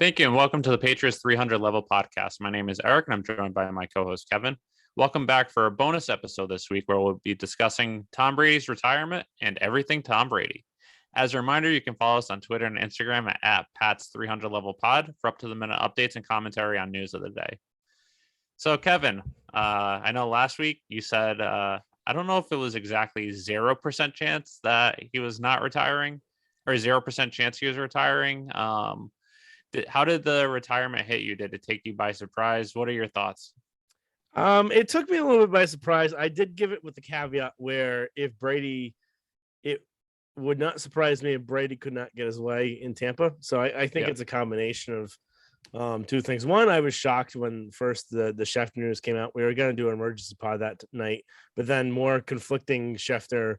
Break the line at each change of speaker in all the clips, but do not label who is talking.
Thank you, and welcome to the Patriots 300 Level Podcast. My name is Eric, and I'm joined by my co-host Kevin. Welcome back for a bonus episode this week where we'll be discussing Tom Brady's retirement and everything Tom Brady. As a reminder, you can follow us on Twitter and Instagram at Pat's 300 Level Pod for up-to-the-minute updates and commentary on news of the day. So, Kevin, I know last week you said, I don't know if it was exactly 0% chance that he was not retiring or 0% chance he was retiring. How did the retirement hit you? Did it take you by surprise? What are your thoughts?
It took me a little bit by surprise. I did give it with the caveat where if Brady, it would not surprise me if Brady could not get his way in Tampa. So I think it's a combination of two things. One, I was shocked when first the Schefter news came out. We were going to do an emergency pod that night, but then more conflicting Schefter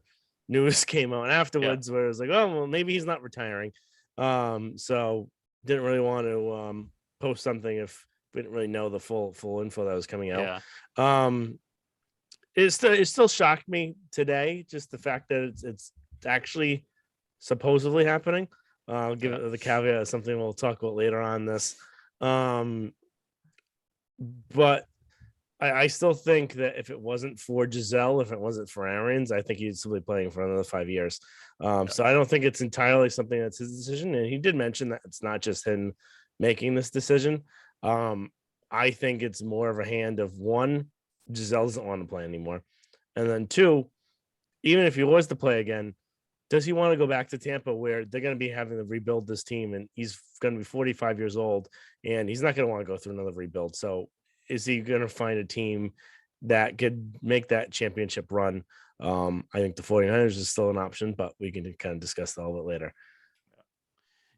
news came out afterwards where it was like, oh, well, maybe he's not retiring. So didn't really want to post something if we didn't really know the full info that was coming out. It still shocked me today, just the fact that it's actually supposedly happening. I'll give it the caveat of something we'll talk about later on this. But I still think that if it wasn't for Giselle, if it wasn't for Arians, I think he'd still be playing for another 5 years. So I don't think it's entirely something that's his decision. And he did mention that it's not just him making this decision. I think it's more of a hand of one, Giselle doesn't want to play anymore. And then two, even if he was to play again, does he want to go back to Tampa where they're going to be having to rebuild this team and he's going to be 45 years old and he's not going to want to go through another rebuild. So is he going to find a team that could make that championship run? I think the 49ers is still an option, but we can kind of discuss that a little bit later.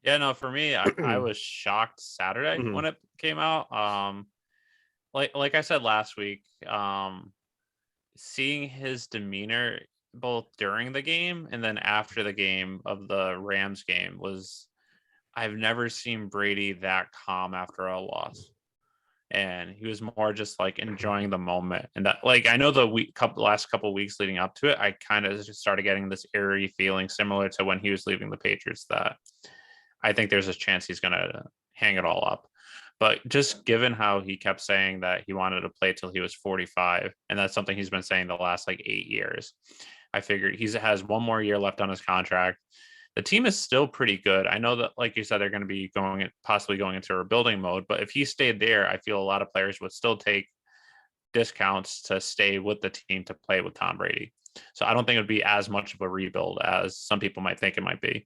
Yeah, no, for me, I was shocked Saturday when it came out. Like I said last week, seeing his demeanor both during the game and then after the game of the Rams game I've never seen Brady that calm after a loss. And he was more just like enjoying the moment. And that, like, I know the last couple of weeks leading up to it, I kind of just started getting this eerie feeling similar to when he was leaving the Patriots that I think there's a chance he's going to hang it all up. But just given how he kept saying that he wanted to play till he was 45, and that's something he's been saying the last like 8 years, I figured he has one more year left on his contract. The team is still pretty good. I know that, like you said, they're going to be possibly going into rebuilding mode. But if he stayed there, I feel a lot of players would still take discounts to stay with the team to play with Tom Brady. So I don't think it would be as much of a rebuild as some people might think it might be.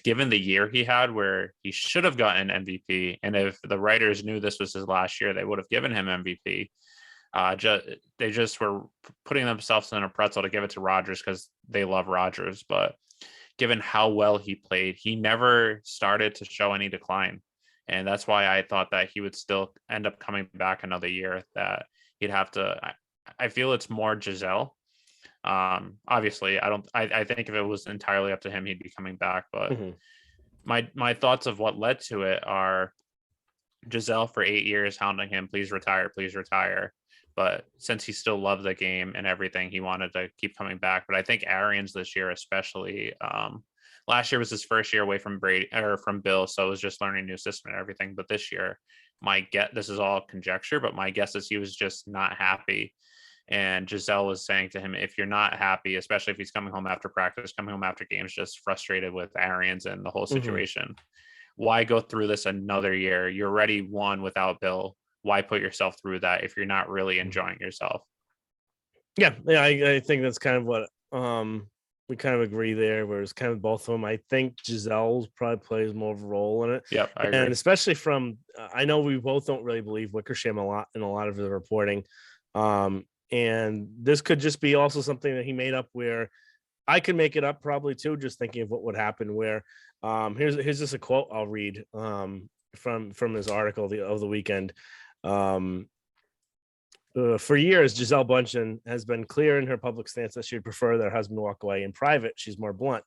Given the year he had where he should have gotten MVP, and if the writers knew this was his last year, they would have given him MVP. They just were putting themselves in a pretzel to give it to Rodgers because they love Rodgers. But given how well he played, he never started to show any decline. And that's why I thought that he would still end up coming back another year, that he'd have to. I feel it's more Giselle. Obviously, I think if it was entirely up to him, he'd be coming back. But my thoughts of what led to it are Giselle for 8 years hounding him, please retire, please retire. But since he still loved the game and everything, he wanted to keep coming back. But I think Arians this year, especially, last year was his first year away from Brady or from Bill, so it was just learning a new system and everything. But this year, this is all conjecture, but my guess is he was just not happy. And Giselle was saying to him, if you're not happy, especially if he's coming home after practice, coming home after games, just frustrated with Arians and the whole situation, why go through this another year? You're already won without Bill. Why put yourself through that if you're not really enjoying yourself?
Yeah, I think that's kind of what we kind of agree there, where it's kind of both of them. I think Giselle probably plays more of a role in it.
Yep, I agree.
And especially from, I know we both don't really believe Wickersham a lot in a lot of the reporting. And this could just be also something that he made up where I could make it up probably too, just thinking of what would happen where here's just a quote I'll read from his article of the weekend. For years, Giselle Bundchen has been clear in her public stance that she would prefer that her husband walk away. In private, she's more blunt.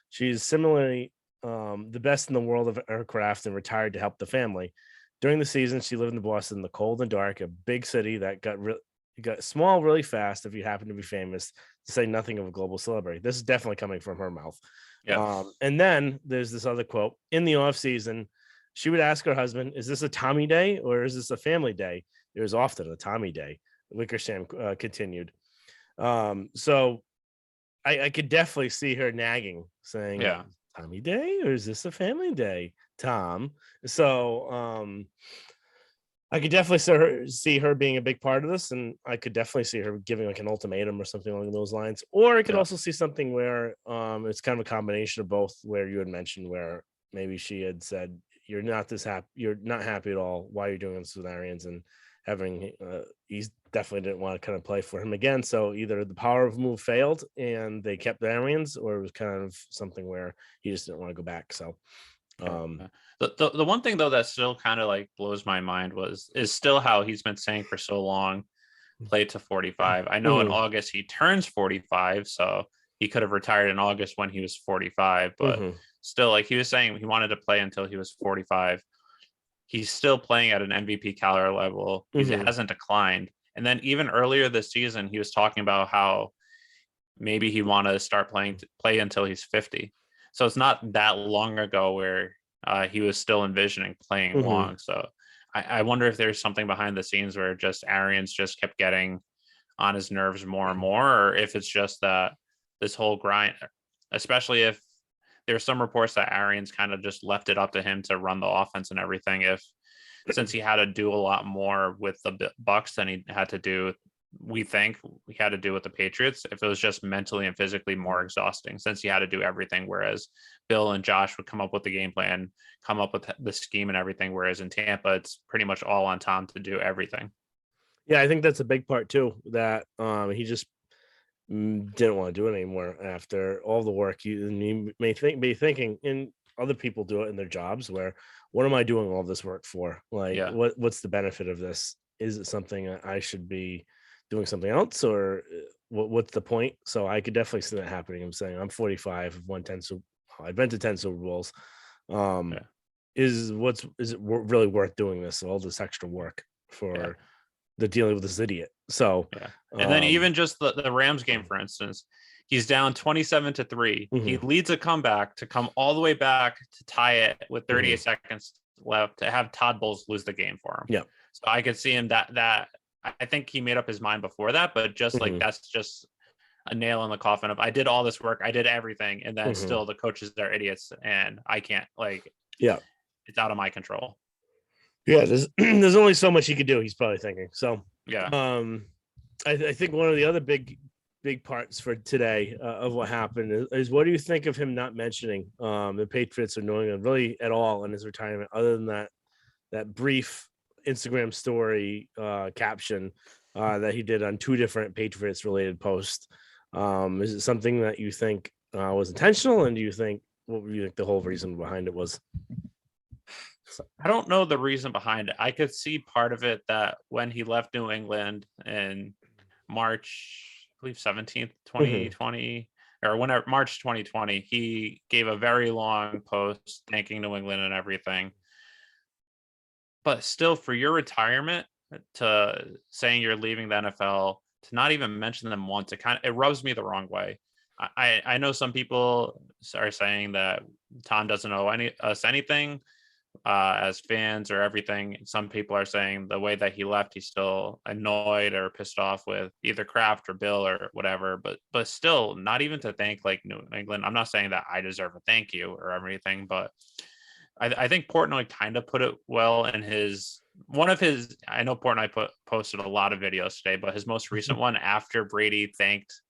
She's similarly the best in the world of her craft and retired to help the family. During the season, she lived in Boston, the cold and dark, a big city that got small really fast if you happen to be famous, to say nothing of a global celebrity. This is definitely coming from her mouth.
Yeah.
And then there's this other quote. In the off season, she would ask her husband, "Is this a Tommy day or is this a family day?" It was often a Tommy day. Wickersham continued. So I could definitely see her nagging, saying,
Yeah.
"Tommy day or is this a family day, Tom?" So I could definitely see her being a big part of this, and I could definitely see her giving like an ultimatum or something along those lines. Or I could
Yeah.
also see something where it's kind of a combination of both, where you had mentioned where maybe she had said, "You're not this happy, you're not happy at all. Why are you doing this with Arians?" And having he's definitely didn't want to kind of play for him again. So either the power of move failed and they kept the Arians, or it was kind of something where he just didn't want to go back. So
Yeah.
um
The one thing though that still kind of like blows my mind is still how he's been saying for so long, play to 45. I know in
mhm,
August he turns 45, so he could have retired in August when he was 45, but
mhm,
still, like he was saying, he wanted to play until he was 45. He's still playing at an MVP caliber level. He
mhm,
hasn't declined. And then even earlier this season, he was talking about how maybe he want to start play until he's 50. So it's not that long ago where he was still envisioning playing
mhm,
long. So I wonder if there's something behind the scenes where just Arians just kept getting on his nerves more and more, or if it's just that this whole grind, especially if there's some reports that Arians kind of just left it up to him to run the offense and everything. If since he had to do a lot more with the Bucks than he had to do, we think he had to do with the Patriots. If it was just mentally and physically more exhausting, since he had to do everything, whereas Bill and Josh would come up with the game plan, come up with the scheme and everything, whereas in Tampa, it's pretty much all on Tom to do everything.
Yeah, I think that's a big part too. That he just didn't want to do it anymore after all the work. You may be thinking, and other people do it in their jobs. Where, what am I doing all this work for? Like,
Yeah.
what's the benefit of this? Is it something that I should be doing something else, or what's the point? So I could definitely see that happening. I'm saying I'm 45, I've won 10, so I've been to 10 Super Bowls. Um,
Yeah.
is it really worth doing this? All this extra work
Yeah.
for the dealing with this idiot. So,
Yeah. And then
um,
even just the Rams game, for instance, he's down 27-3. He
mhm,
leads a comeback to come all the way back to tie it with 38
mhm,
seconds left to have Todd Bowles lose the game for him.
yeah,
So I could see him that I think he made up his mind before that, but just like
mhm,
that's just a nail in the coffin of I did all this work, I did everything, and then
mhm,
still the coaches are idiots and I can't like
yeah,
it's out of my control.
yeah. There's there's only so much he could do. He's probably thinking. So,
Yeah.
um, I think one of the other big parts for today of what happened is what do you think of him not mentioning the Patriots or New England really at all in his retirement, other than that brief Instagram story caption that he did on two different Patriots related posts. Is it something that you think was intentional, and do you think what do you think the whole reason behind it was?
I don't know the reason behind it. I could see part of it that when he left New England in March, I believe 17th,
Hmm.
2020, or whenever March 2020, he gave a very long post thanking New England and everything. But still, for your retirement, to saying you're leaving the NFL, to not even mention them once, it rubs me the wrong way. I know some people are saying that Tom doesn't owe us anything as fans or everything. Some people are saying the way that he left, he's still annoyed or pissed off with either Kraft or Bill or whatever. But still, not even to thank like New England. I'm not saying that I deserve a thank you or everything, but I think Portnoy kind of put it well in his one of his. I know Portnoy posted a lot of videos today, but his most recent one after Brady thanked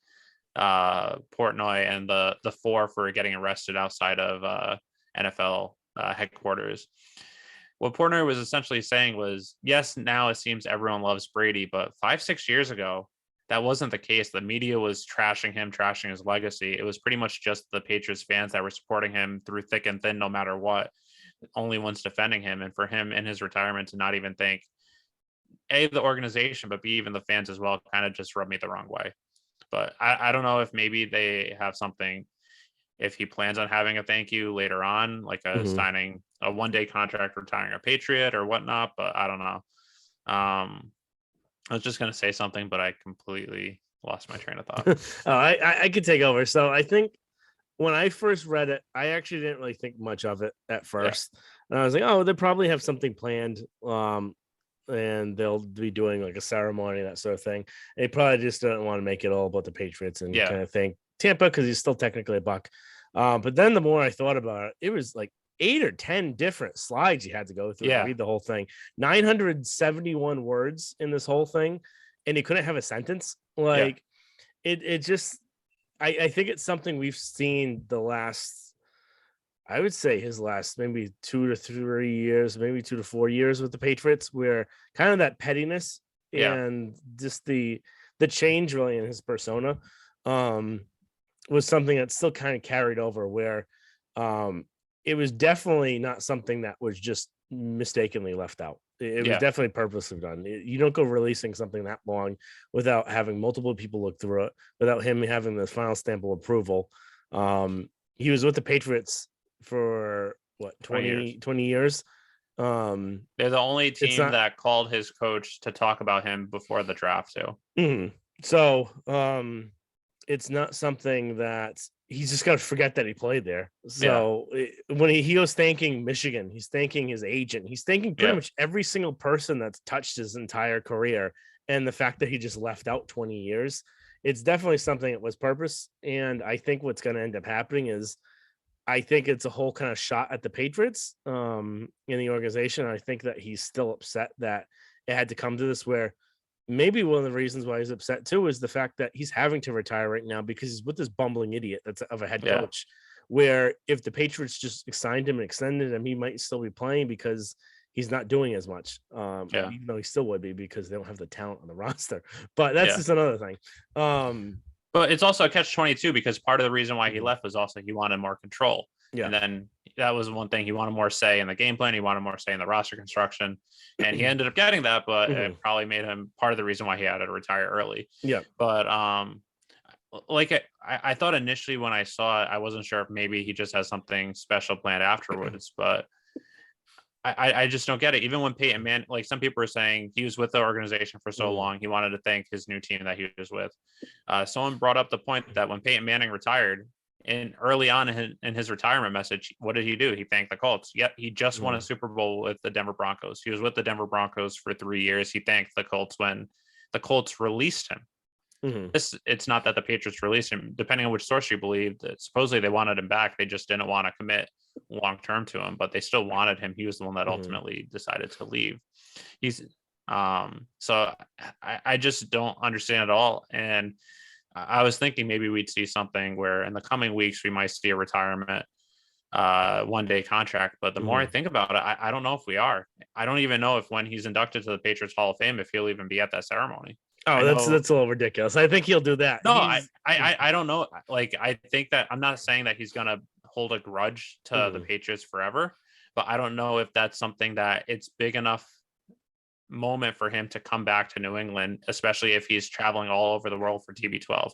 Portnoy and the four for getting arrested outside of NFL headquarters. What Portnoy was essentially saying was, yes, now it seems everyone loves Brady, but 5-6 years ago, that wasn't the case. The media was trashing him, trashing his legacy. It was pretty much just the Patriots fans that were supporting him through thick and thin, no matter what, only ones defending him. And for him in his retirement to not even think, A, the organization, but B, even the fans as well, kind of just rubbed me the wrong way. But I don't know if maybe they have something, if he plans on having a thank you later on, like
Hmm.
signing a 1-day contract, retiring a Patriot or whatnot. But I don't know. I was just going to say something, but I completely lost my train of thought.
I could take over. So I think when I first read it, I actually didn't really think much of it at
Yeah.
first. And I was like, oh, they probably have something planned. And they'll be doing like a ceremony, that sort of thing. And he probably just didn't want to make it all about the Patriots and
Yeah.
kind of thank Tampa because he's still technically a Buck. But then the more I thought about it, it was like 8 or 10 different slides you had to go through to read the whole thing. 971 words in this whole thing, and he couldn't have a sentence. Like it just I think it's something we've seen the last, I would say his last maybe 2 to 3 years, maybe 2 to 4 years with the Patriots, where kind of that pettiness
Yeah.
and just the change really in his persona um was something that still kind of carried over where it was definitely not something that was just mistakenly left out. It was definitely purposely done. You don't go releasing something that long without having multiple people look through it, without him having the final stamp of approval. He was with the Patriots for what 20 years.
They're the only team that called his coach to talk about him before the draft too.
So it's not something that he's just got to forget that he played there. So when he was thanking Michigan, he's thanking his agent, he's thanking pretty much every single person that's touched his entire career. And the fact that he just left out 20 years, it's definitely something that was purpose. And I think what's going to end up happening is I think it's a whole kind of shot at the Patriots in the organization. I think that he's still upset that it had to come to this, where maybe one of the reasons why he's upset too is the fact that he's having to retire right now because he's with this bumbling idiot that's of a head coach. Where if the Patriots just signed him and extended him, he might still be playing because he's not doing as much. Even though he still would be because they don't have the talent on the roster. But that's just another thing.
But it's also a catch-22 because part of the reason why he left was also he wanted more control. And then that was one thing. He wanted more say in the game plan. He wanted more say in the roster construction. And he ended up getting that, but it probably made him part of the reason why he had to retire early. But like I thought initially when I saw it, I wasn't sure if maybe he just has something special planned afterwards, but I just don't get it. Even when Peyton Manning, like some people are saying he was with the organization for so long, he wanted to thank his new team that he was with. Someone brought up the point that when Peyton Manning retired, and early on in his retirement message, what did he do? He thanked the Colts. Yet he just won a Super Bowl with the Denver Broncos. He was with the Denver Broncos for 3 years. He thanked the Colts when the Colts released him. It's not that the Patriots released him. Depending on which source you believe, that supposedly they wanted him back. They just didn't want to commit long term to him, but they still wanted him. He was the one that ultimately decided to leave. He's so I just don't understand at all. And I was thinking maybe we'd see something where in the coming weeks we might see a retirement 1-day contract. But the more I think about it, I don't know if we are. I don't even know if when he's inducted to the Patriots Hall of Fame, if he'll even be at that ceremony.
Oh, that's a little ridiculous. I think he'll do that.
No, I don't know. Like, I think that I'm not saying that he's gonna hold a grudge to the Patriots forever, but I don't know if that's something that it's big enough moment for him to come back to New England, especially if he's traveling all over the world for TB12,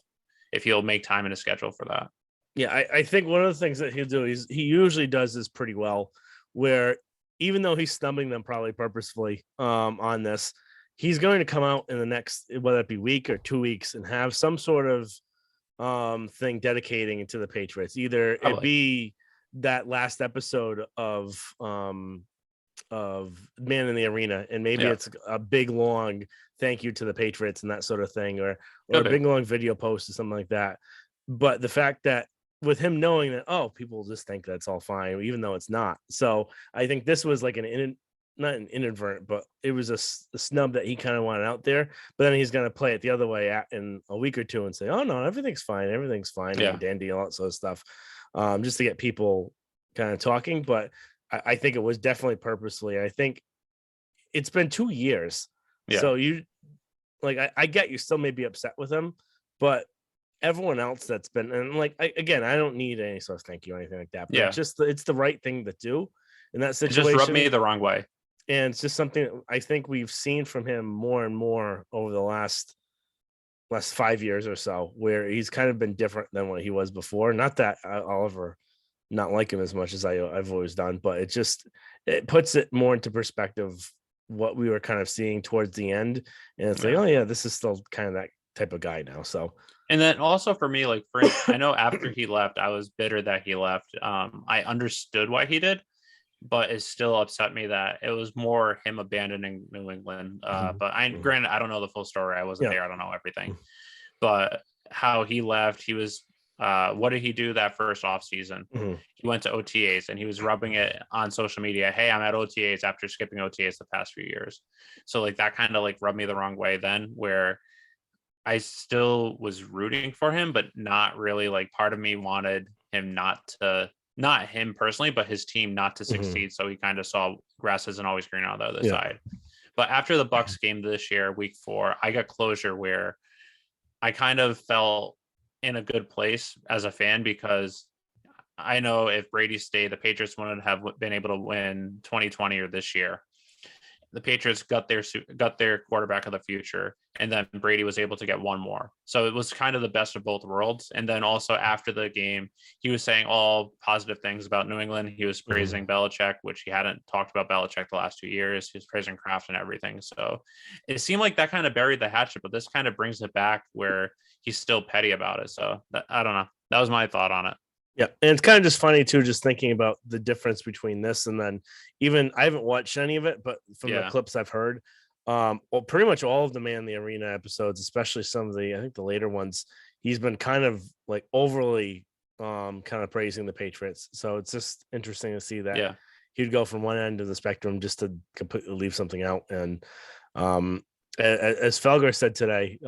if he'll make time in his schedule for that.
Yeah, I think one of the things that he'll do is he usually does this pretty well, where even though he's stumbling them probably purposefully on this, he's going to come out in the next, whether it be week or 2 weeks, and have some sort of thing dedicating to the Patriots. Either it be that last episode of Man in the Arena, and maybe it's a big long thank you to the Patriots and that sort of thing, or a big long video post or something like that. But the fact that with him knowing that, people just think that's all fine, even though it's not. So I think this was like not an inadvertent, but it was a snub that he kind of wanted out there. But then he's going to play it the other way in a week or two and say, oh no, everything's fine. And dandy, all that sort of stuff. Just to get people kind of talking. But I think it was definitely purposefully. I think it's been 2 years. So you I get you still may be upset with him, but everyone else that's been, and again, I don't need any sort of thank you or anything like that, but it's the right thing to do in that situation.
It just rubbed me the wrong way.
And it's just something that I think we've seen from him more and more over the last 5 years or so, where he's kind of been different than what he was before. Not that I'll ever not like him as much as I've always done, but it puts it more into perspective what we were kind of seeing towards the end. And it's like, oh yeah, this is still kind of that type of guy now. So,
and then also for me, I know after he left, I was bitter that he left. I understood why he did. but it still upset me that it was more him abandoning New England. But granted, I don't know the full story. I wasn't there. I don't know everything. But how he left, he was what did he do that first off season? He went to OTAs and he was rubbing it on social media. Hey, I'm at OTAs after skipping OTAs the past few years. So like that kind of like rubbed me the wrong way then, where I still was rooting for him, but not really. Like part of me wanted him not him personally, but his team not to succeed. So he kind of saw grass isn't always green on the other side. But after the Bucks game this year, week 4, I got closure where I kind of felt in a good place as a fan, because I know if Brady stayed, the Patriots wouldn't have been able to win 2020 or this year. The Patriots got their quarterback of the future, and then Brady was able to get one more. So it was kind of the best of both worlds. And then also after the game, he was saying all positive things about New England. He was praising Belichick, which he hadn't talked about Belichick the last 2 years. He was praising Kraft and everything. So it seemed like that kind of buried the hatchet, but this kind of brings it back where he's still petty about it. So I don't know. That was my thought on it.
Yeah, and it's kind of just funny too, just thinking about the difference between this and then even I haven't watched any of it, but from the clips I've heard, well, pretty much all of the Man in the Arena episodes, especially some of the I think the later ones, he's been kind of like overly kind of praising the Patriots. So it's just interesting to see that he'd go from one end of the spectrum just to completely leave something out. And as Felger said today,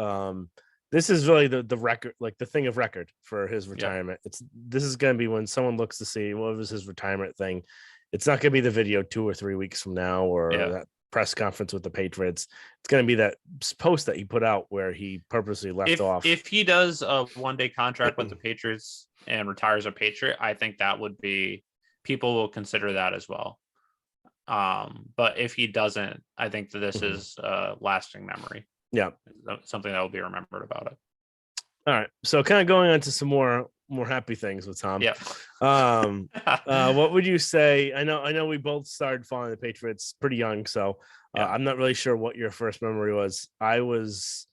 this is really the record, like the thing of record for his retirement. This is going to be when someone looks to see what was his retirement thing. It's not going to be the video 2 or 3 weeks from now or that press conference with the Patriots. It's going to be that post that he put out where he purposely left off.
If he does a one-day contract with the Patriots and retires a Patriot, I think that would be, people will consider that as well. But if he doesn't, I think that this is a lasting memory.
Yeah,
something that will be remembered about it.
All right, so kind of going on to some more happy things with Tom.
Yeah.
What would you say? I know we both started following the Patriots pretty young, so I'm not really sure what your first memory was. I was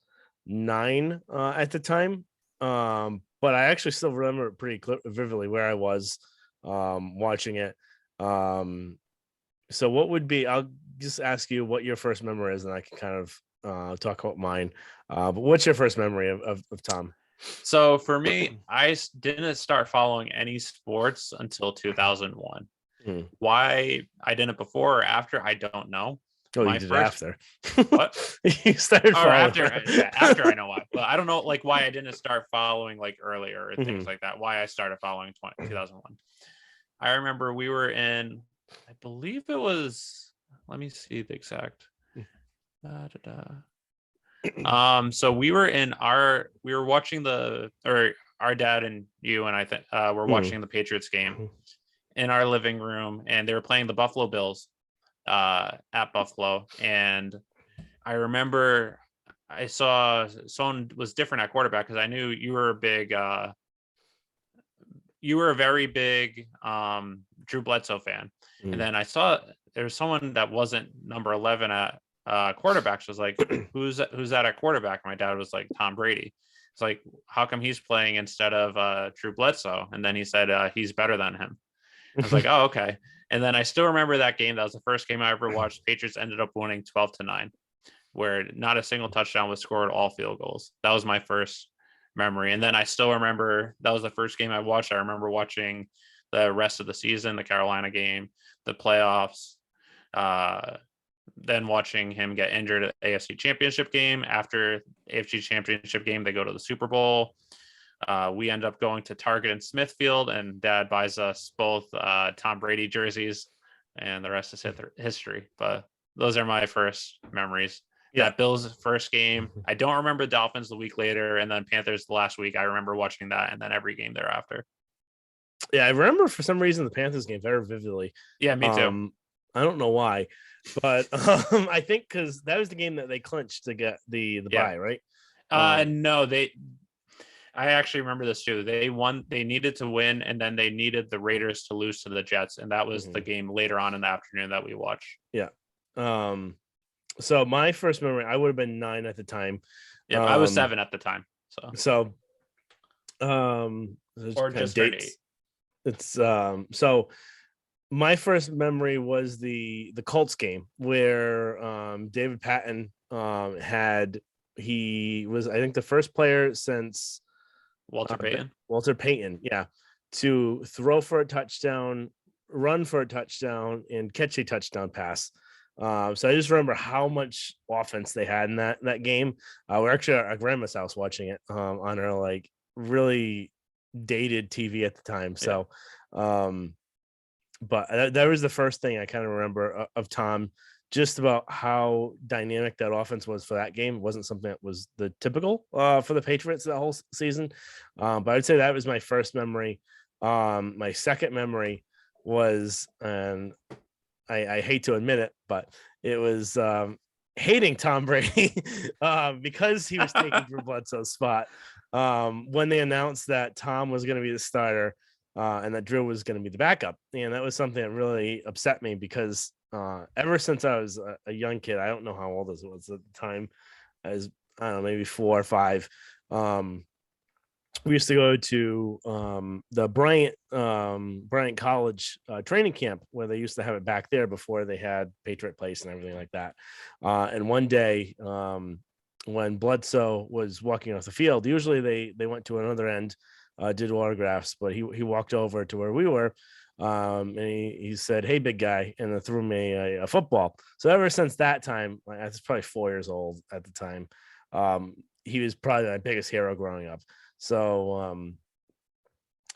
9 at the time, but I actually still remember it pretty vividly where I was watching it. So what would be? I'll just ask you what your first memory is, and I can kind of talk about mine. But what's your first memory of Tom?
So for me, I didn't start following any sports until 2001. Why I didn't before or after, I don't know.
Oh, you did after.
What?
You started following
after I know why. But I don't know like why I didn't start following like earlier or things like that. Why I started following 2001. I remember we were in, I believe it was, let me see the exact. So we were watching our dad and you and I think were watching the Patriots game in our living room, and they were playing the Buffalo Bills at Buffalo. And I remember I saw someone was different at quarterback, because I knew you were a very big Drew Bledsoe fan. And then I saw there was someone that wasn't number 11 at quarterbacks. Was like, who's that at quarterback? My dad was like, Tom Brady. It's like, how come he's playing instead of Drew Bledsoe? And then he said he's better than him. I was like, oh, okay. And then I still remember that game. That was the first game I ever watched. Patriots ended up winning 12-9, where not a single touchdown was scored, all field goals. That was my first memory. And then I still remember that was the first game I watched. I remember watching the rest of the season, the Carolina game, the playoffs, then watching him get injured at AFC Championship game. After AFC Championship game, they go to the Super Bowl. We end up going to Target in Smithfield, and Dad buys us both Tom Brady jerseys, and the rest is history. But those are my first memories. That Bills first game. I don't remember Dolphins the week later, and then Panthers the last week. I remember watching that, and then every game thereafter.
Yeah, I remember for some reason the Panthers game very vividly.
Yeah, me too.
I don't know why, but I think because that was the game that they clinched to get the bye, right?
No, I actually remember this too. They won. They needed to win, and then they needed the Raiders to lose to the Jets, and that was the game later on in the afternoon that we watched.
Yeah. So my first memory, I would have been 9 at the time.
Yeah, I was 7 at the time.
Or
just turned 8.
It's so My first memory was the Colts game where David Patton he was, I think, the first player since
Walter Payton.
Walter Payton, yeah, to throw for a touchdown, run for a touchdown, and catch a touchdown pass. So I just remember how much offense they had in that game. We're actually at our grandma's house watching it on her like really dated TV at the time.
Yeah.
So, but that was the first thing I kind of remember of Tom, just about how dynamic that offense was for that game. It wasn't something that was the typical for the Patriots that whole season. But I'd say that was my first memory. My second memory was, and I hate to admit it, but it was hating Tom Brady because he was taking Drew Bledsoe's spot when they announced that Tom was going to be the starter and that Drew was going to be the backup. And that was something that really upset me because ever since I was a young kid, I don't know how old I was at the time, as I don't know, maybe 4 or 5. We used to go to the Bryant College training camp where they used to have it back there before they had Patriot Place and everything like that. And one day, when Bledsoe was walking off the field, usually they went to another end, did autographs, but he walked over to where we were. And he said, "Hey, big guy," and then threw me a football. So ever since that time, I was probably 4 years old at the time. He was probably my biggest hero growing up. So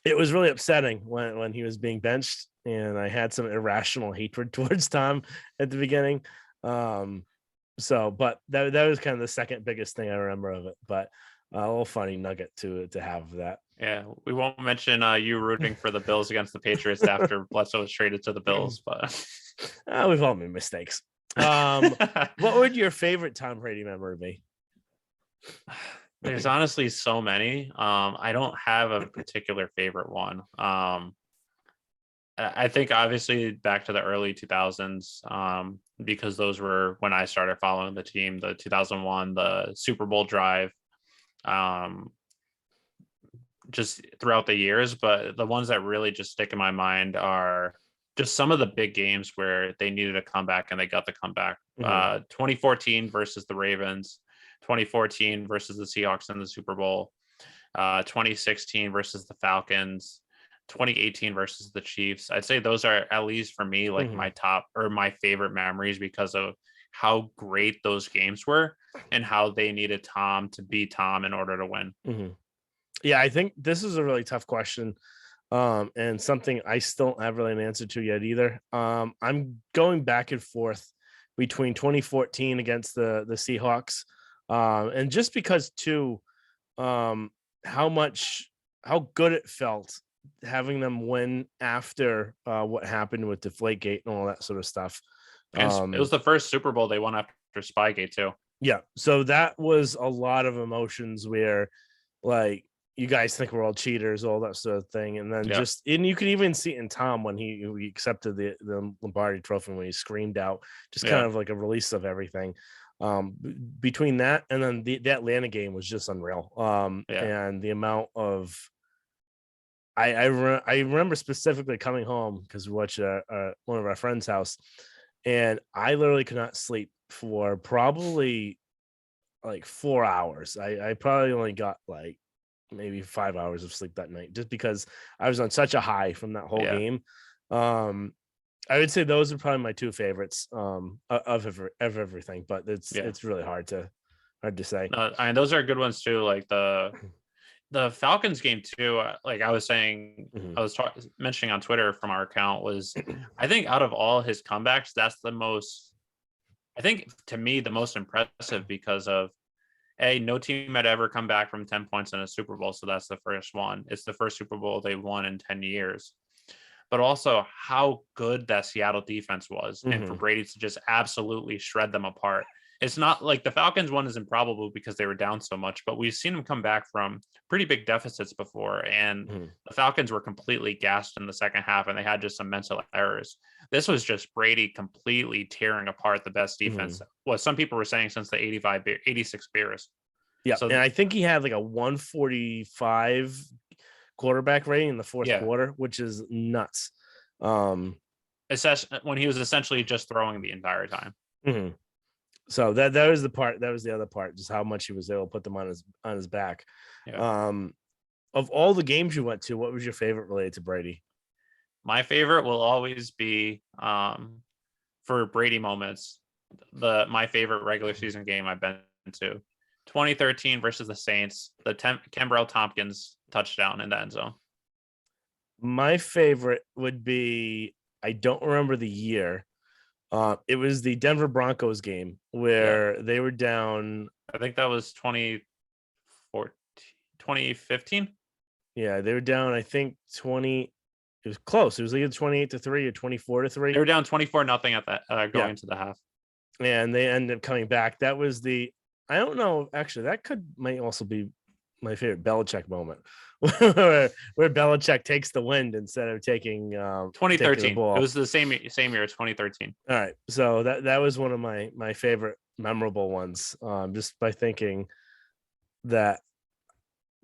it was really upsetting when he was being benched, and I had some irrational hatred towards Tom at the beginning. But that was kind of the second biggest thing I remember of it. But a little funny nugget to have that.
Yeah, we won't mention you rooting for the Bills against the Patriots after Bledsoe was traded to the Bills, but
We've all made mistakes. What would your favorite Tom Brady memory be?
There's honestly so many. I don't have a particular favorite one. I think obviously back to the early 2000s, because those were when I started following the team. The 2001, the Super Bowl drive, just throughout the years. But the ones that really just stick in my mind are just some of the big games where they needed a comeback and they got the comeback. 2014 versus the Ravens, 2014 versus the Seahawks in the Super Bowl, 2016 versus the Falcons, 2018 versus the Chiefs. I'd say those are, at least for me, like my top or my favorite memories because of how great those games were and how they needed Tom to be Tom in order to win.
Yeah, I think this is a really tough question. And something I still don't have really an answer to yet either. I'm going back and forth between 2014 against the Seahawks, and just because too, how good it felt having them win after what happened with Deflategate and all that sort of stuff.
And it was the first Super Bowl they won after Spygate too.
Yeah, so that was a lot of emotions where, like, you guys think we're all cheaters, all that sort of thing. And then and you can even see it in Tom when he accepted the Lombardi trophy, when he screamed out, just kind of like a release of everything. Between that and then the Atlanta game was just unreal. And the amount of, I remember specifically coming home because we watched one of our friends' house, and I literally could not sleep for probably like 4 hours. I probably only got like maybe 5 hours of sleep that night just because I was on such a high from that whole game. I would say those are probably my two favorites of everything, but it's really hard to say.
I mean, those are good ones too. Like the Falcons game too. Like I was saying, I was mentioning on Twitter from our account, was I think out of all his comebacks, that's the most, I think to me, the most impressive because of no team had ever come back from 10 points in a Super Bowl. So that's the first one. It's the first Super Bowl they won in 10 years. But also how good that Seattle defense was. And for Brady to just absolutely shred them apart. It's not like the Falcons one is improbable because they were down so much, but we've seen them come back from pretty big deficits before. And the Falcons were completely gassed in the second half and they had just some mental errors. This was just Brady completely tearing apart the best defense. What some people were saying since the 86 Bears.
Yeah. So, and I think he had like a 145 quarterback rating in the fourth quarter, which is nuts.
when he was essentially just throwing the entire time.
Mm-hmm. So that was the part. That was the other part, just how much he was able to put them on his back.
Yeah.
Of all the games you went to, what was your favorite related to Brady?
My favorite will always be for Brady moments. My favorite regular season game I've been to, 2013 versus the Saints, the Kembrell Tompkins touchdown in the end zone.
My favorite would be, I don't remember the year. It was the Denver Broncos game where they were down.
I think that was 2015.
Yeah, they were down, I think 20. It was close. It was either 28-3 or 24-3.
They were down 24-0 at that going into the half.
And they ended up coming back. That was I don't know, actually, that might also be my favorite Belichick moment. where Belichick takes the wind instead of taking
2013.
The ball.
It was the same year as 2013.
All right. So that was one of my favorite memorable ones. Just by thinking that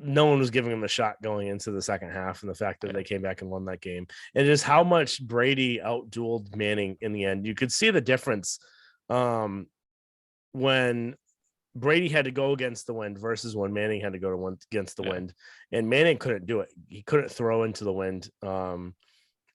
no one was giving him a shot going into the second half, and the fact that they came back and won that game, and just how much Brady outdueled Manning in the end. You could see the difference when Brady had to go against the wind versus when Manning had to go against the wind, and Manning couldn't do it. He couldn't throw into the wind.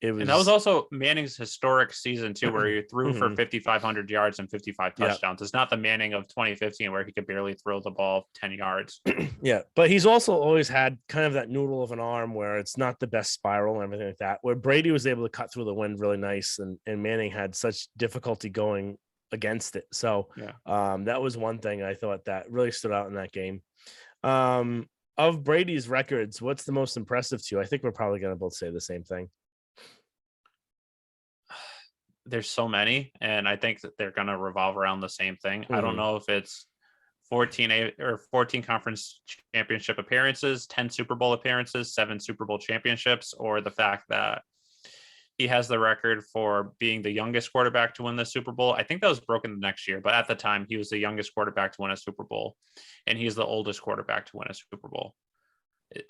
And that was also Manning's historic season too, where he threw for 5,500 yards and 55 touchdowns. It's not the Manning of 2015 where he could barely throw the ball 10 yards.
Yeah, but he's also always had kind of that noodle of an arm where it's not the best spiral and everything like that, where Brady was able to cut through the wind really nice, and Manning had such difficulty going against it. So that was one thing I thought that really stood out in that game. Of Brady's records, what's the most impressive to you? I think we're probably going to both say the same thing.
There's so many, and I think that they're going to revolve around the same thing. I don't know if it's 14 conference championship appearances, 10 Super Bowl appearances, 7 Super Bowl championships, or the fact that he has the record for being the youngest quarterback to win the Super Bowl. I think that was broken the next year, but at the time he was the youngest quarterback to win a Super Bowl, and he's the oldest quarterback to win a Super Bowl.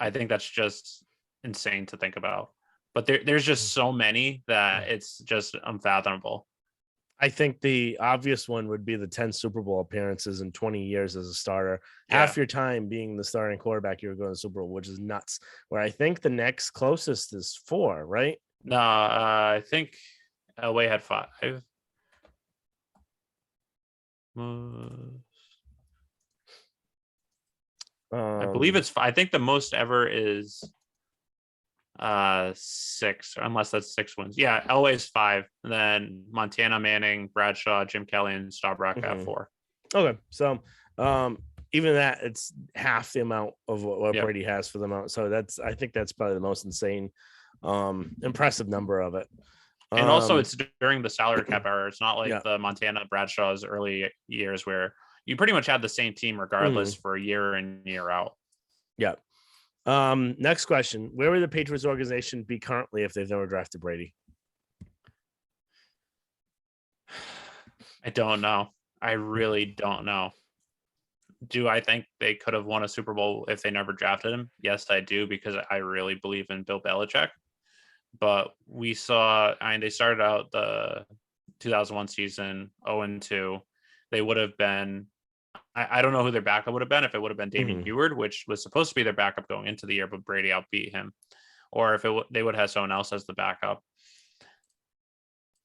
I think that's just insane to think about. But there's just so many that it's just unfathomable.
I think the obvious one would be the 10 Super Bowl appearances in 20 years as a starter. Half your time being the starting quarterback, you were going to the Super Bowl, which is nuts. Where I think the next closest is 4, right?
No, I think Elway had 5. I believe it's 5. I think the most ever is 6, unless that's 6 wins. Yeah, Elway's 5. And then Montana, Manning, Bradshaw, Jim Kelly, and Staubach have 4.
Okay, so even that, it's half the amount of what Brady has for the amount. So I think that's probably the most insane, impressive number of it.
And also, it's during the salary cap era. It's not like the Montana Bradshaw's early years where you pretty much had the same team regardless for year in, year out.
Yeah. Next question. Where would the Patriots organization be currently if they've never drafted Brady?
I don't know. I really don't know. Do I think they could have won a Super Bowl if they never drafted him? Yes, I do, because I really believe in Bill Belichick. But we saw, they started out the 2001 season 0-2. They would have been, I don't know who their backup would have been, if it would have been Damien Heward, which was supposed to be their backup going into the year, but Brady outbeat him, or if they would have someone else as the backup.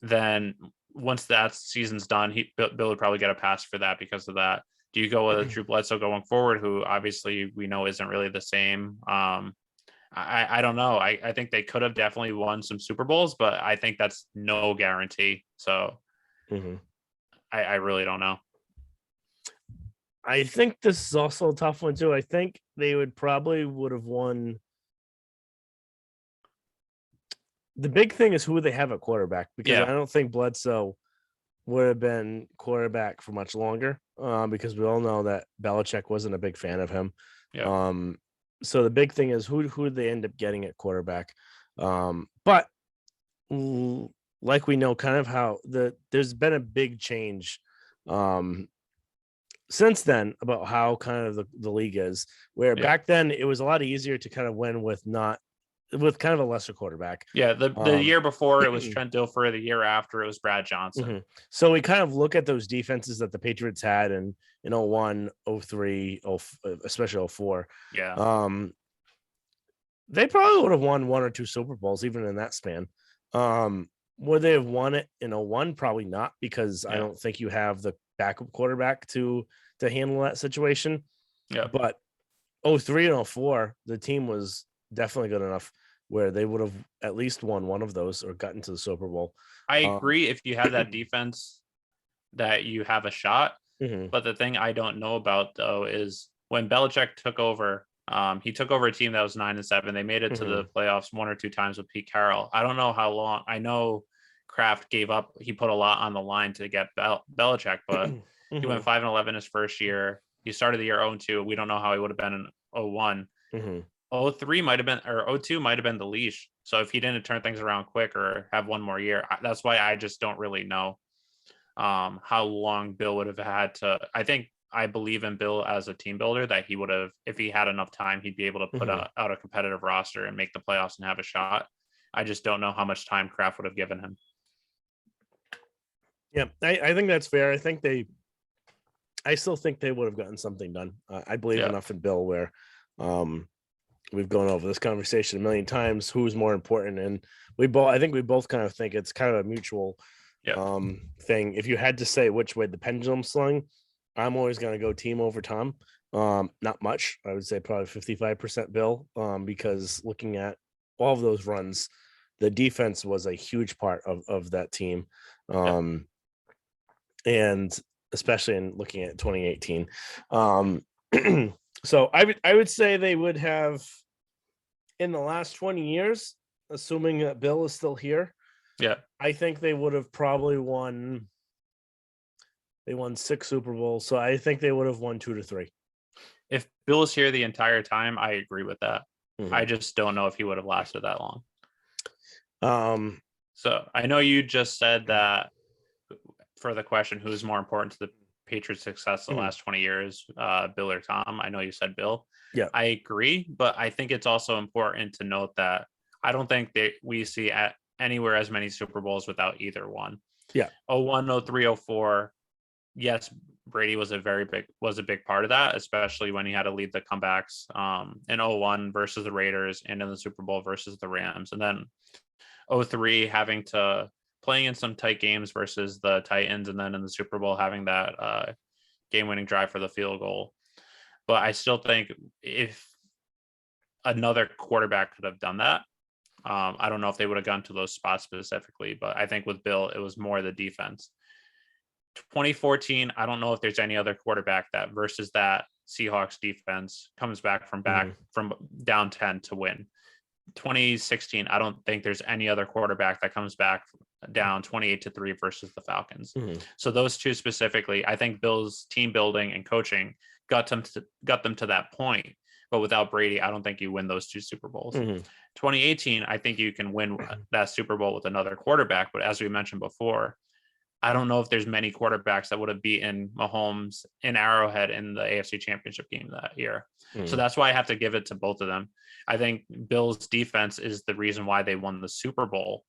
Then once that season's done, Bill would probably get a pass for that because of that. Do you go with Drew Bledsoe going forward, who obviously we know isn't really the same? I don't know. I think they could have definitely won some Super Bowls, but I think that's no guarantee. So I really don't know.
I think this is also a tough one too. I think they would have won. The big thing is who they have at quarterback, because I don't think Bledsoe would have been quarterback for much longer, because we all know that Belichick wasn't a big fan of him. So the big thing is who did they end up getting at quarterback? But like we know kind of how there's been a big change since then about how kind of the league is, where back then it was a lot easier to kind of win with not with kind of a lesser quarterback.
Yeah, the year before it was
mhm.
Trent Dilfer. The year after it was Brad Johnson.
So we kind of look at those defenses that the Patriots had in 01, 03, especially 04.
Yeah.
They probably would have won 1 or 2 Super Bowls even in that span. Would they have won it in 01? Probably not, because I
Yeah.
don't think you have the backup quarterback to handle that situation.
Yeah.
But 03 and 04, the team was definitely good enough where they would have at least won one of those or gotten to the Super Bowl.
I agree. If you have that defense, that you have a shot.
Mhm.
But the thing I don't know about though is when Belichick took over, he took over a team that was 9-7. They made it to the playoffs 1 or 2 times with Pete Carroll. I don't know how long. I know Kraft gave up. He put a lot on the line to get Belichick, but he went 5-11 his first year. He started the year 0-2. We don't know how he would have been in 01. 03 might have been, or 02 might have been the leash. So if he didn't turn things around quick or have one more year, that's why I just don't really know how long Bill would have had to. I believe in Bill as a team builder, that he would have, if he had enough time, he'd be able to put out a competitive roster and make the playoffs and have a shot. I just don't know how much time Kraft would have given him.
Yeah, I think that's fair. I still think they would have gotten something done. I believe enough in Bill where we've gone over this conversation a million times. Who's more important? And I think we both kind of think it's kind of a mutual thing. If you had to say which way the pendulum swung, I'm always going to go team over Tom. Not much. I would say probably 55% Bill, because looking at all of those runs, the defense was a huge part of that team. And especially in looking at 2018. So I would say they would have, in the last 20 years, assuming that Bill is still here.
Yeah.
I think they would have probably won. They won 6 Super Bowls. So I think they would have won 2 to 3.
If Bill is here the entire time, I agree with that. I just don't know if he would have lasted that long. So I know you just said that for the question, who's more important to the Patriots' success the last 20 years, Bill or Tom? I know you said Bill.
Yeah,
I agree, but I think it's also important to note that I don't think that we see at anywhere as many Super Bowls without either one.
Yeah.
01, 03, 04. Yes, Brady was a big part of that, especially when he had to lead the comebacks in 01 versus the Raiders and in the Super Bowl versus the Rams. And then 03 having to playing in some tight games versus the Titans, and then in the Super Bowl having that game-winning drive for the field goal. But I still think if another quarterback could have done that, I don't know if they would have gone to those spots specifically, but I think with Bill, it was more the defense. 2014, I don't know if there's any other quarterback that versus that Seahawks defense comes back from down 10 to win. 2016, I don't think there's any other quarterback that comes back down 28-3 versus the Falcons. So those two specifically, I think Bill's team building and coaching got them to that point. But without Brady, I don't think you win those 2 Super Bowls. 2018, I think you can win that Super Bowl with another quarterback. But as we mentioned before, I don't know if there's many quarterbacks that would have beaten Mahomes in Arrowhead in the AFC Championship game that year. So that's why I have to give it to both of them. I think Bill's defense is the reason why they won the Super Bowl.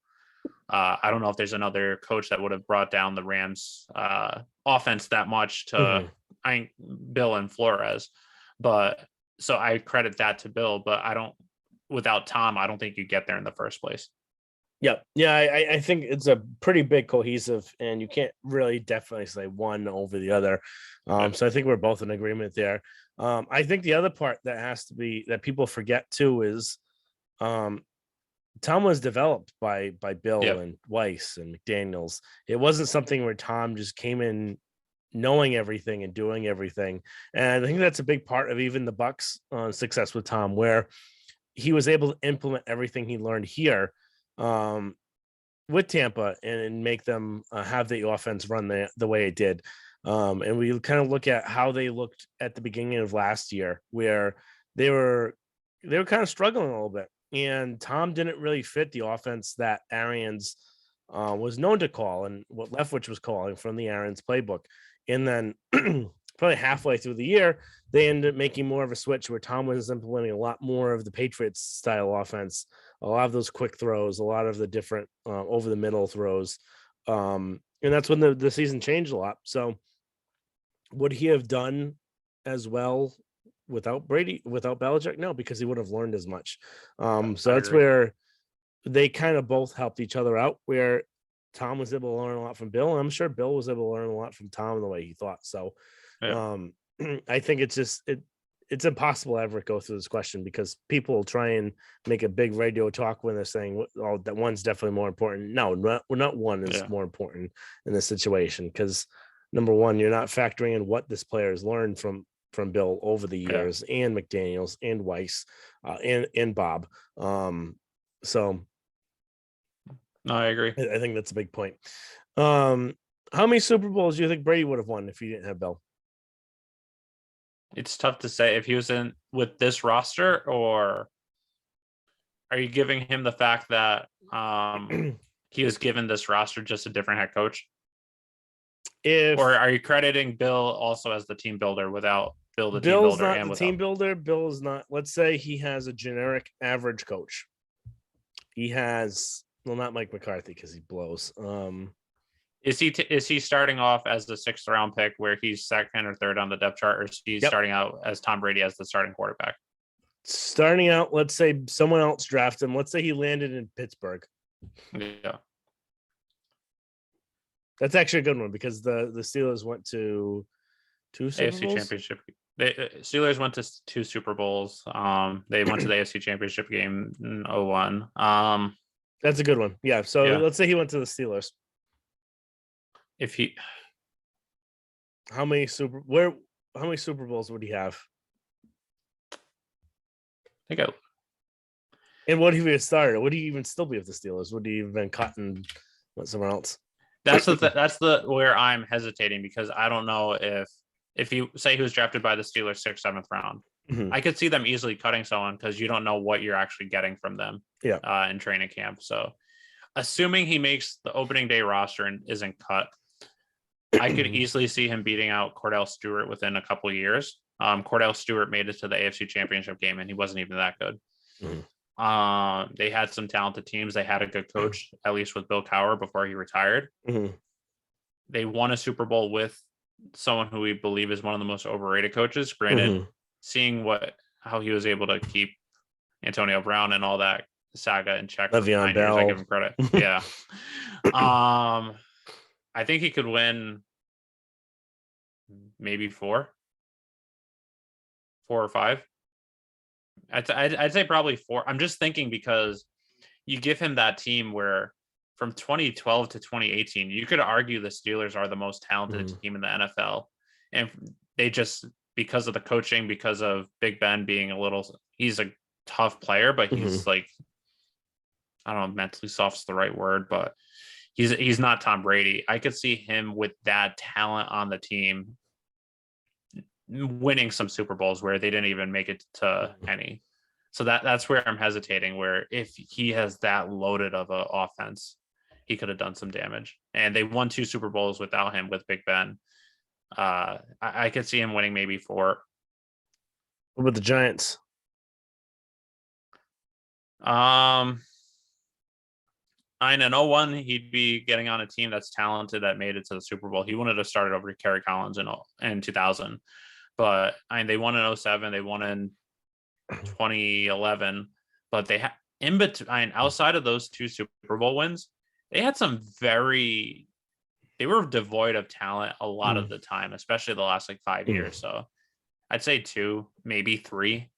I don't know if there's another coach that would have brought down the Rams offense that much to Bill and Flores. But so I credit that to Bill, but without Tom, I don't think you get there in the first place.
Yeah. I think it's a pretty big cohesive, and you can't really definitely say one over the other. So I think we're both in agreement there. I think the other part that has to be that people forget too is Tom was developed by Bill and Weiss and McDaniels. It wasn't something where Tom just came in knowing everything and doing everything. And I think that's a big part of even the Bucks' success with Tom, where he was able to implement everything he learned here with Tampa and make them have the offense run the way it did. And we kind of look at how they looked at the beginning of last year, where they were kind of struggling a little bit, and Tom didn't really fit the offense that Arians was known to call and what Leftwich was calling from the Arians playbook. And then probably halfway through the year, they ended up making more of a switch where Tom was implementing a lot more of the Patriots style offense a lot of those quick throws, a lot of the different over the middle throws. And that's when the season changed a lot. So would he have done as well without Belichick? No, because he would have learned as much. So that's
agree.
where they kind of both helped each other out, where Tom was able to learn a lot from Bill. And I'm sure Bill was able to learn a lot from Tom in the way he thought. So
Yeah.
I think it's impossible to ever go through this question because people try and make a big radio talk when they're saying, oh, that one's definitely more important. No, not one is
Yeah.
more important in this situation because number one, you're not factoring in what this player has learned from Bill over the
Yeah.
years and McDaniels and Weiss and Bob. So
No, I agree.
I think that's a big point. How many Super Bowls do you think Brady would have won if he didn't have Bill?
It's tough to say if he was in with this roster, or are you giving him the fact that he was given this roster just a different head coach? Or are you crediting Bill also as the team builder without Bill the team
Bill's
builder
not
and
the
without
team builder, Bill is not. Let's say he has a generic average coach. He has not Mike McCarthy because he blows.
Is he starting off as the 6th round pick where he's second or third on the depth chart, or is he starting out as Tom Brady as the starting quarterback?
Starting out, let's say someone else drafted him. Let's say he landed in Pittsburgh.
Yeah.
That's actually a good one because the Steelers went to 2 Super
AFC
Bowls?
Championship. Steelers went to 2 Super Bowls. They went to the AFC Championship game in 01.
That's a good one. Yeah. So let's say he went to the Steelers.
If he,
how many Super Bowls would he have?
I think
And what if he had started? Would he even still be with the Steelers? Would he have been cut and went somewhere else?
that's the where I'm hesitating because I don't know if you say he was drafted by the Steelers 6th, 7th round.
Mm-hmm.
I could see them easily cutting someone because you don't know what you're actually getting from them in training camp. So assuming he makes the opening day roster and isn't cut, I could easily see him beating out Cordell Stewart within a couple of years. Cordell Stewart made it to the AFC Championship game and he wasn't even that good. Mm-hmm. They had some talented teams. They had a good coach, at least with Bill Cowher before he retired.
Mm-hmm.
They won a Super Bowl with someone who we believe is one of the most overrated coaches. Granted, seeing how he was able to keep Antonio Brown and all that saga in check for 9 years, I give him credit. Yeah. I think he could win maybe 4 or 5. I'd say probably 4. I'm just thinking because you give him that team where from 2012 to 2018, you could argue the Steelers are the most talented team in the NFL. And they just, because of the coaching, because of Big Ben being he's a tough player, but he's like, I don't know, mentally soft's the right word, but he's not Tom Brady. I could see him with that talent on the team winning some Super Bowls where they didn't even make it to any. So that's where I'm hesitating, where if he has that loaded of an offense, he could have done some damage. And they won 2 Super Bowls without him with Big Ben. I could see him winning maybe 4.
What about the Giants?
In 01, he'd be getting on a team that's talented that made it to the Super Bowl. He wouldn't have started over Kerry Collins in 2000. But they won in 07. They won in 2011. But they had in between, outside of those 2 Super Bowl wins, they had they were devoid of talent a lot of the time, especially the last 5 years. So I'd say 2, maybe 3.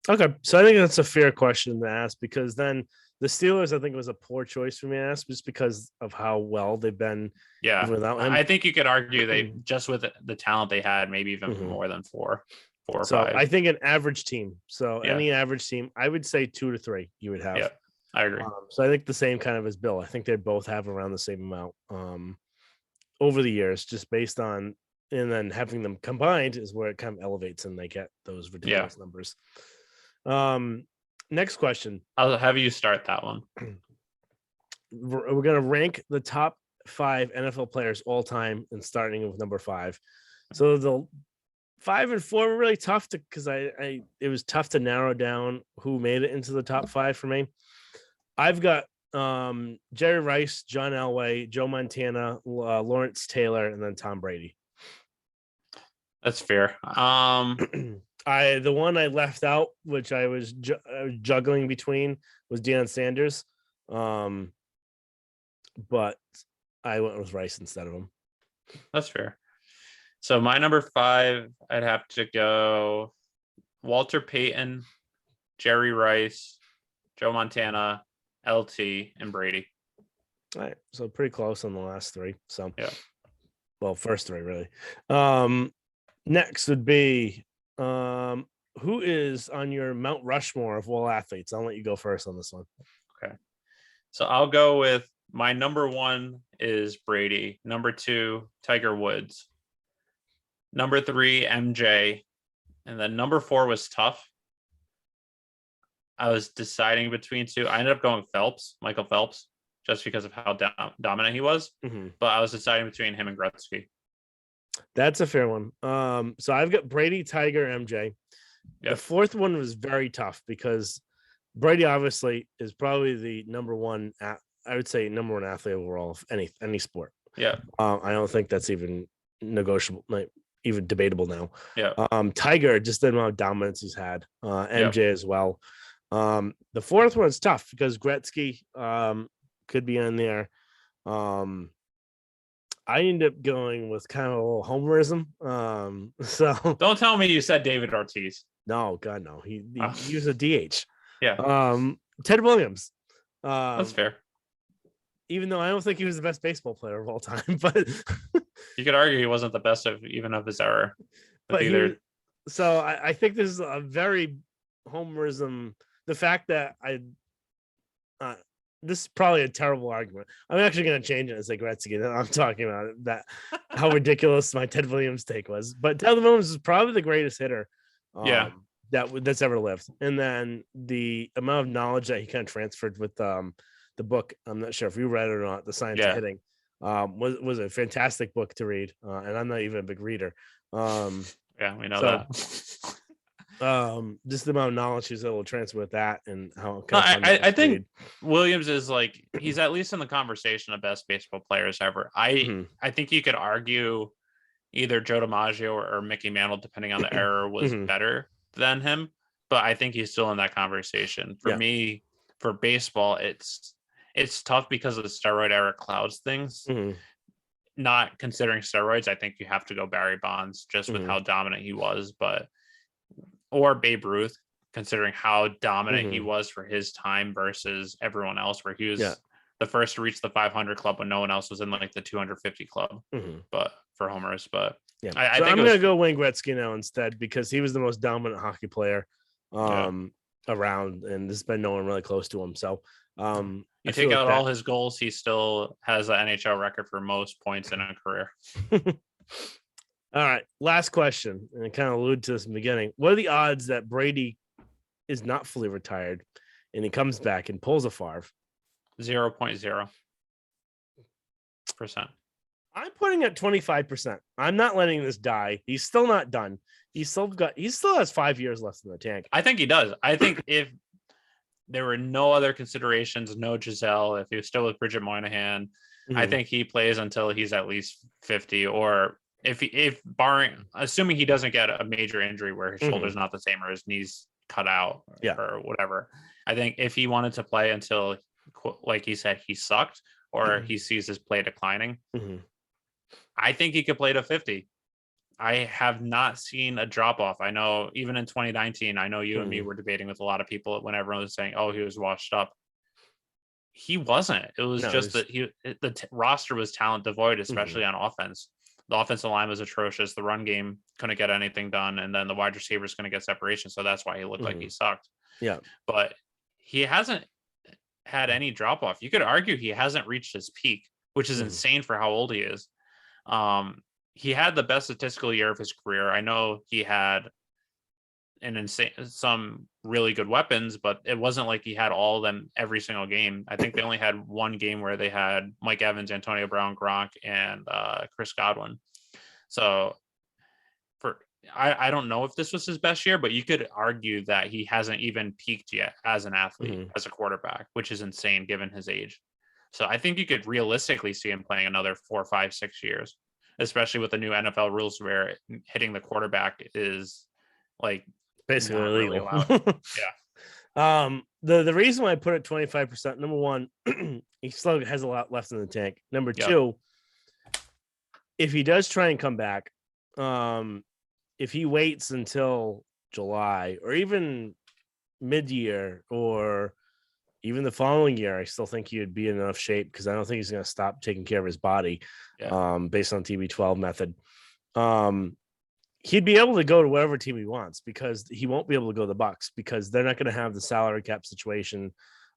Okay. So I think that's a fair question to ask because then the Steelers, I think, was a poor choice for me to ask just because of how well they've been.
Yeah.
Without him.
I think you could argue they just with the talent they had, maybe even more than 4 or 5.
I think an average team. So any average team, I would say 2 to 3 you would have.
Yeah, I agree.
So I think the same kind of as Bill. I think they both have around the same amount over the years, just based on, and then having them combined is where it kind of elevates and they get those ridiculous numbers. Next question.
I'll have you start that one.
We're going to rank the top 5 NFL players all time and starting with number 5. So 5 and 4 were really tough because it was tough to narrow down who made it into the top 5 for me. I've got Jerry Rice, John Elway, Joe Montana, Lawrence Taylor, and then Tom Brady.
That's fair.
The one I left out, which I was juggling between, was Deion Sanders, but I went with Rice instead of him.
That's fair. So my number 5, I'd have to go Walter Payton, Jerry Rice, Joe Montana, LT, and Brady.
All right, so pretty close on the last 3. So
yeah,
well, first 3 really. Next would be who is on your Mount Rushmore of all athletes? I'll let you go first on this one.
Okay. So I'll go with my number 1 is Brady. Number 2, Tiger Woods. Number 3, MJ. And then number 4 was tough. I was deciding between 2. I ended up going Michael Phelps, just because of how dominant he was.
Mm-hmm.
But I was deciding between him and Gretzky.
That's a fair one. So I've got Brady, Tiger, MJ. Yep. The fourth one was very tough because Brady obviously is probably the number 1. I would say number 1 athlete overall of any sport.
Yeah.
I don't think that's even negotiable, like even debatable now.
Yeah.
Tiger, just the amount of dominance he's had. MJ as well. The fourth one's tough because Gretzky could be on there. I ended up going with kind of a little homerism. So
don't tell me you said David Ortiz.
No, God, no. He was a DH.
Yeah.
Ted Williams.
That's fair.
Even though I don't think he was the best baseball player of all time, but
you could argue he wasn't the best of his era.
But either. So I think this is a very homerism. The fact that this is probably a terrible argument. I'm actually going to change it and say Gretzky. I'm talking about it, that how ridiculous my Ted Williams take was. But Ted Williams is probably the greatest hitter. That's ever lived. And then the amount of knowledge that he kind of transferred with the book, I'm not sure if you read it or not, The Science of Hitting, was a fantastic book to read. And I'm not even a big reader.
Yeah, we know that.
Just the amount of knowledge he's able to transfer with that and how
I think Williams is like, he's at least in the conversation of best baseball players ever. I think you could argue either Joe DiMaggio or Mickey Mantle, depending on the era, was better than him, but I think he's still in that conversation. For me, for baseball, it's tough because of the steroid era clouds things. Not considering steroids, I think you have to go Barry Bonds just with how dominant he was, or Babe Ruth, considering how dominant he was for his time versus everyone else, where he was the first to reach the 500 club when no one else was in like the 250 club, but for homers. But I think
I'm going to go Wayne Gretzky now instead, because he was the most dominant hockey player around, and there's been no one really close to him. So
you take out all his goals, he still has an NHL record for most points in a career.
All right, last question, and I kind of alluded to this in the beginning. What are the odds that Brady is not fully retired and he comes back and pulls a Favre?
0.0%.
I'm putting at 25%. I'm not letting this die. He's still not done. He still has 5 years left in the tank.
I think he does. I think if there were no other considerations, no Giselle, if he was still with Bridget Moynihan, I think he plays until he's at least 50, or if barring, assuming he doesn't get a major injury where his shoulder's not the same or his knee's cut out or whatever. I think if he wanted to play until, like he said, he sucked or he sees his play declining, I think he could play to 50. I have not seen a drop off. I know even in 2019, I know you and me were debating with a lot of people when everyone was saying, oh, he was washed up. He wasn't. It was that the roster was talent devoid, especially on offense. The offensive line was atrocious. The run game couldn't get anything done. And then the wide receiver is going to get separation. So that's why he looked like he sucked. Yeah. But he hasn't had any drop off. You could argue he hasn't reached his peak, which is insane for how old he is. He had the best statistical year of his career. I know he had some really good weapons, but it wasn't like he had all of them every single game. I think they only had one game where they had Mike Evans, Antonio Brown, Gronk, and Chris Godwin. So I don't know if this was his best year, but you could argue that he hasn't even peaked yet as an athlete, as a quarterback, which is insane given his age. So I think you could realistically see him playing another 4, 5, 6 years, especially with the new NFL rules where hitting the quarterback is like
Basically
not really
illegal.
allowed. Yeah.
The reason why I put it 25%, number one, he still has a lot left in the tank. Number
Yep.
two, if he does try and come back, if he waits until July or even mid-year or even the following year, I still think he would be in enough shape because I don't think he's going to stop taking care of his body, based on TB12 method. He'd be able to go to whatever team he wants because he won't be able to go to the Bucks because they're not going to have the salary cap situation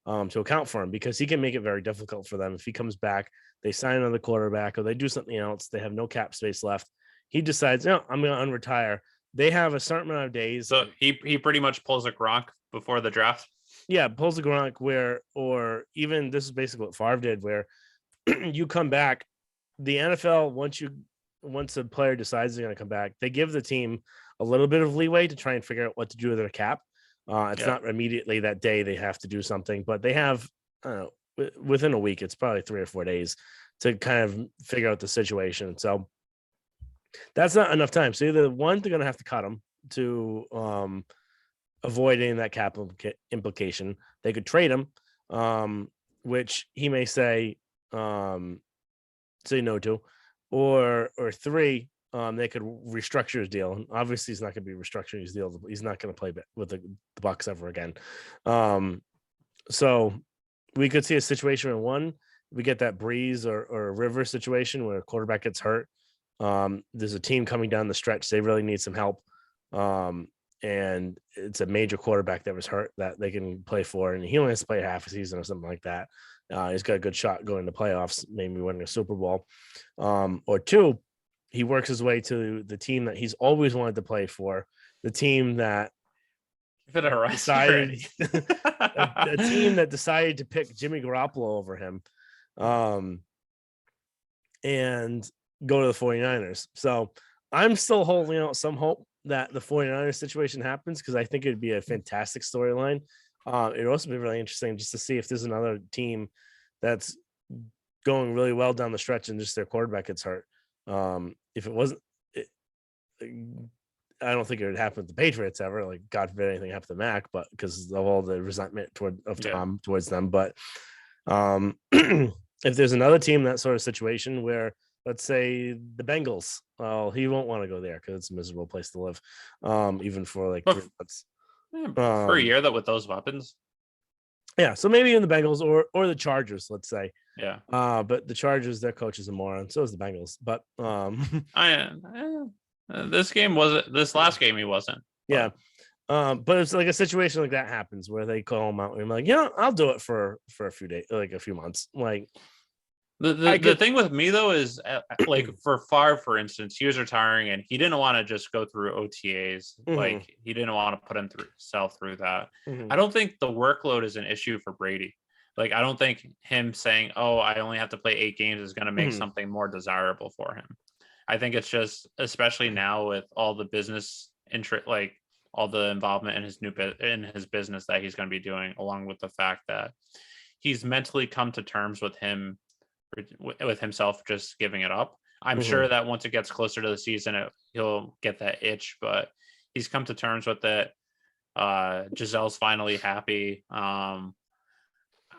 to account for him, because he can make it very difficult for them. If he comes back, they sign another quarterback or they do something else, they have no cap space left. He decides, no, I'm going to unretire. They have a certain amount of days.
So he pretty much pulls a Gronk before the draft.
Yeah, pulls a Gronk or even this is basically what Favre did, where you come back. The NFL, once a player decides they're going to come back, they give the team a little bit of leeway to try and figure out what to do with their cap. It's not immediately that day they have to do something, but they have, I don't know, within a week, it's probably 3 or 4 days to kind of figure out the situation. So that's not enough time. So either one, they're going to have to cut him to avoid any of that cap implication. They could trade him, which he may say no to, or three, they could restructure his deal. And obviously, he's not going to be restructuring his deal. He's not going to play with the Bucks ever again. So we could see a situation where one, we get that Breeze or River situation where a quarterback gets hurt. There's a team coming down the stretch. They really need some help. And it's a major quarterback that was hurt that they can play for. And he only has to play half a season or something like that. He's got a good shot going to playoffs, maybe winning a Super Bowl. Or two, he works his way to the team that he's always wanted to play for, the team that decided, a team that decided to pick Jimmy Garoppolo over him, and go to the 49ers. So I'm still holding out some hope that the 49ers situation happens, because I think it'd be a fantastic storyline. It'd also be really interesting just to see if there's another team that's going really well down the stretch and just their quarterback gets hurt. If it wasn't, I don't think it would happen with the Patriots ever. Like, God forbid anything happened to Mac, but because of all the resentment of Tom towards them. But if there's another team, that sort of situation where, let's say the Bengals, he won't want to go there because it's a miserable place to live, even for like 3 months.
For a year, that with those weapons.
Yeah, so maybe in the Bengals or the Chargers, let's say.
Yeah.
But the Chargers, their coach is a moron. So is the Bengals. But
this last game he wasn't.
Yeah. But it's like a situation like that happens where they call him out and I'm like, yeah, I'll do it for a few days, like a few months. Like,
the thing with me though is like for Favre, for instance, he was retiring and he didn't want to just go through OTAs. Mm-hmm. Like, he didn't want to put himself through that. Mm-hmm. I don't think the workload is an issue for Brady. Like, I don't think him saying, "Oh, I only have to play 8 games" is going to make something more desirable for him. I think it's just, especially now with all the business interest, like all the involvement in his business that he's going to be doing, along with the fact that he's mentally come to terms with himself just giving it up. I'm sure that once it gets closer to the season, he'll get that itch, but he's come to terms with it. Gisele's finally happy.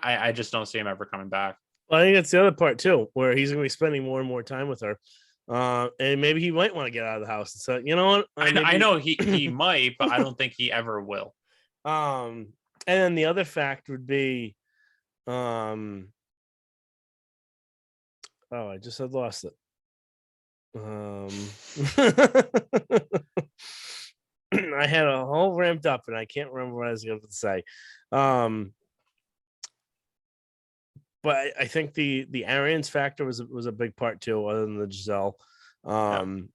I just don't see him ever coming back.
Well, I think that's the other part too, where he's going to be spending more and more time with her. And maybe he might want to get out of the house. So, you know what?
I know he might, but I don't think he ever will.
And then the other fact would be, I just had lost it. I had a whole ramped up and I can't remember what I was going to say. But I think the Arians factor was a big part too, other than the Gisele. And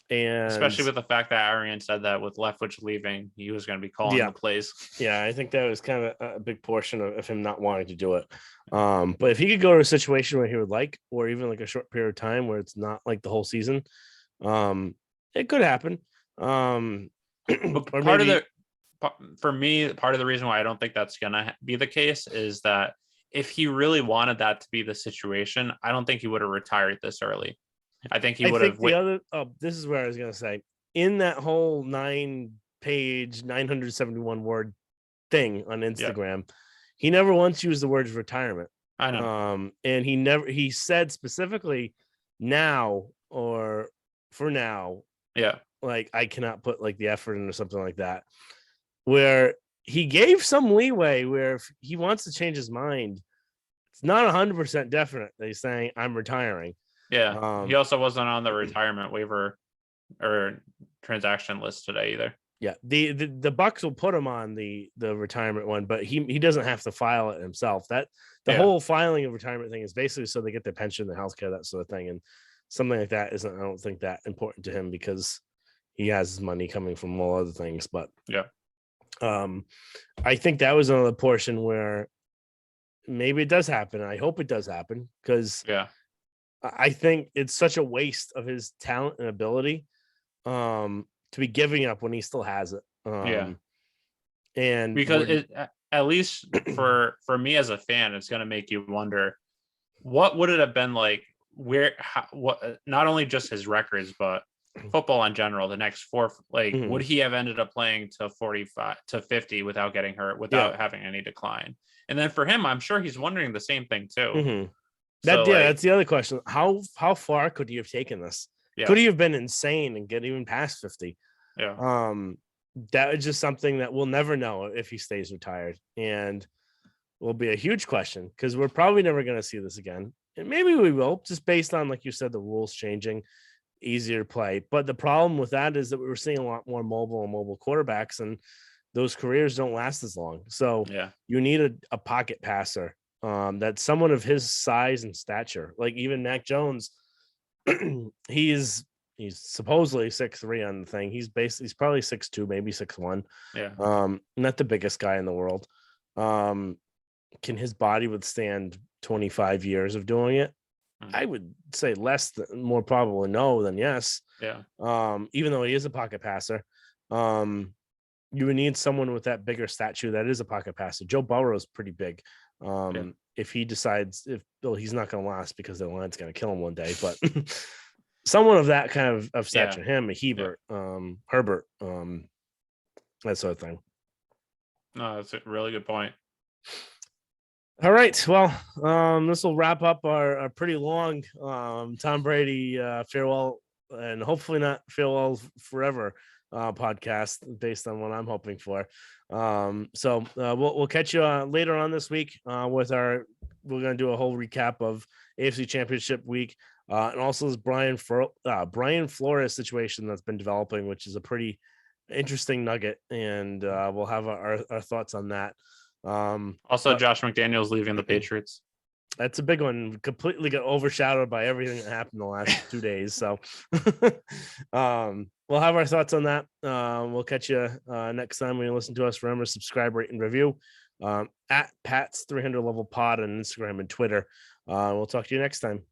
especially with the fact that Arians said that with Leftwich leaving, he was going to be calling the plays.
Yeah, I think that was kind of a big portion of him not wanting to do it. But if he could go to a situation where he would like, or even like a short period of time where it's not like the whole season, It could happen.
But
Or maybe
for me, part of the reason why I don't think that's gonna be the case is that if he really wanted that to be the situation, I don't think he would have retired this early. I think he
I
would have
think the other. Oh, this is where I was gonna say. In that whole 9-page, 971 word thing on
Yeah,
Instagram, he never once used the words retirement.
I know.
And he said specifically now or for now,
Yeah,
like I cannot put like the effort in or something like that. Where he gave some leeway where if he wants to change his mind, it's not 100% definite that he's saying I'm retiring.
yeah. He
Um,
also wasn't on the retirement waiver or transaction list today either.
yeah, the Bucks will put him on the retirement one, but he doesn't have to file it himself. That the
Yeah,
whole filing of retirement thing is basically so they get their pension, the healthcare, that sort of thing, and something like that isn't. I don't think that important to him because he has his money coming from all other things. But
yeah,
um, I think that was another portion where maybe it does happen. I hope it does happen because
yeah,
I think it's such a waste of his talent and ability to be giving up when he still has it.
yeah.
And
Because
we're
at least for me as a fan, it's gonna make you wonder what would it have been like what not only just his records but football in general the next four, like would
Mhm.
he have ended up playing to 45 to 50 without getting hurt,
Yeah.
without having any decline? And then for him, I'm sure he's wondering the same thing too.
Mhm.
So like,
That's the other question. How far could he have taken this?
yeah,
Could he have been insane and get even past 50?
yeah,
Um, that is just something that we'll never know if he stays retired, and will be a huge question because we're probably never going to see this again. And maybe we will, just based on, like you said, the rules changing, easier to play. But the problem with that is that we were seeing a lot more mobile quarterbacks, and those careers don't last as long. So
yeah,
you need a pocket passer, that's someone of his size and stature. Like even Mac Jones, he's he's supposedly 6'3" on the thing. He's probably 6'2", maybe 6'1".
yeah,
Not the biggest guy in the world. Um, can his body withstand 25 years of doing it?
mm,
I would say more probably no than yes.
yeah,
Even though he is a pocket passer, um, you would need someone with that bigger stature that is a pocket passer. Joe Burrow is pretty big.
yeah,
If he decides, if well, he's not going to last because the line's going to kill him one day, but someone of that kind of
yeah,
stature, him, a
yeah.
Hebert, Herbert, that sort of thing.
No, that's a really good point.
All right. Well, this will wrap up our pretty long Tom Brady farewell and hopefully not farewell forever podcast based on what I'm hoping for. So we'll catch you later on this week with we're going to do a whole recap of AFC Championship week and also this Brian Flores situation that's been developing, which is a pretty interesting nugget, and we'll have our thoughts on that.
Also,
But
Josh McDaniels leaving the Patriots.
that's a big one. Completely got overshadowed by everything that happened the last 2 days. So we'll have our thoughts on that. We'll catch you next time when you listen to us. Remember, subscribe, rate, and review at Pat's 300 Level Pod on Instagram and Twitter. We'll talk to you next time.